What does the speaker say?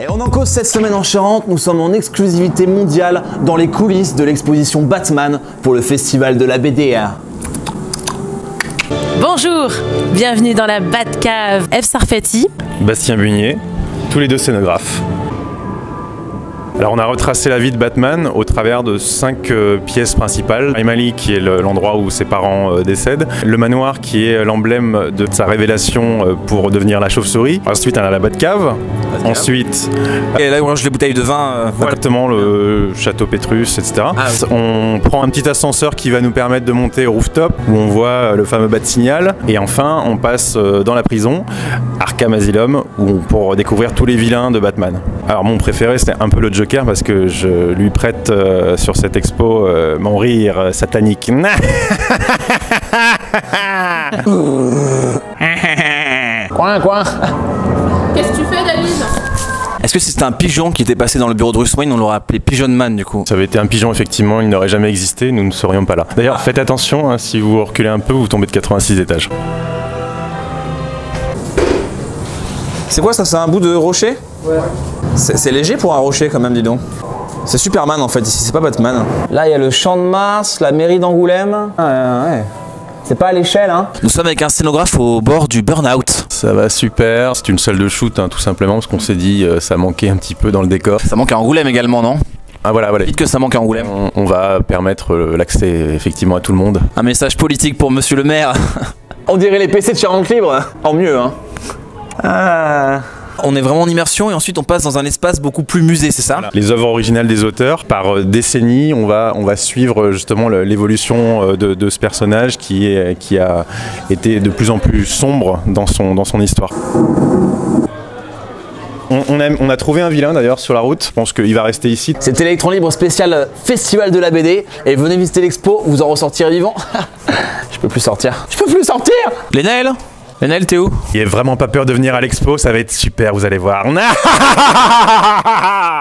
Et on en cause cette semaine en Charente, nous sommes en exclusivité mondiale dans les coulisses de l'exposition Batman pour le festival de la BDR. Bonjour, bienvenue dans la Batcave. F. Sarfati, Bastien Bugnier, tous les deux scénographes. Alors on a retracé la vie de Batman au travers de 5 pièces principales. Emily qui est l'endroit où ses parents décèdent. Le manoir qui est l'emblème de sa révélation pour devenir la chauve-souris. Ensuite on a la Batcave. Ensuite... Et là où on range les bouteilles de vin. Exactement, le château Pétrus, etc. On prend un petit ascenseur qui va nous permettre de monter au rooftop où on voit le fameux Bat-Signal. Et enfin on passe dans la prison, Arkham Asylum, pour découvrir tous les vilains de Batman. Alors mon préféré c'est un peu le Joker parce que je lui prête sur cette expo mon rire satanique. Coin. qu'est-ce que tu fais, David? Est-ce que c'était un pigeon qui était passé dans le bureau de Bruce Wayne? On l'aurait appelé Pigeon Man du coup. Ça avait été un pigeon effectivement, il n'aurait jamais existé, nous ne serions pas là. D'ailleurs faites attention, hein, si vous reculez un peu, vous tombez de 86 étages. C'est quoi ça? C'est un bout de rocher? Ouais. C'est léger pour un rocher quand même, dis donc. C'est Superman en fait, ici c'est pas Batman. Là il y a le Champ de Mars, la mairie d'Angoulême. Ouais. C'est pas à l'échelle hein. Nous sommes avec un scénographe au bord du burn-out. Ça va super, c'est une salle de shoot hein, tout simplement parce qu'on s'est dit ça manquait un petit peu dans le décor. Ça manque à Angoulême également, non? Ah voilà. Dites que ça manque à Angoulême. On va permettre l'accès effectivement à tout le monde. Un message politique pour monsieur le maire. On dirait les PC de Charente Libre, en mieux hein. On est vraiment en immersion et ensuite on passe dans un espace beaucoup plus musée, c'est ça? Voilà. Les œuvres originales des auteurs, par décennies, on va suivre justement l'évolution de ce personnage qui a été de plus en plus sombre dans son histoire. On a trouvé un vilain d'ailleurs sur la route, je pense qu'il va rester ici. C'était l'électron libre spécial festival de la BD et venez visiter l'expo, vous en ressortirez vivant. Je peux plus sortir. Lénaël, t'es où? Il n'y a vraiment pas peur de venir à l'expo, ça va être super, vous allez voir.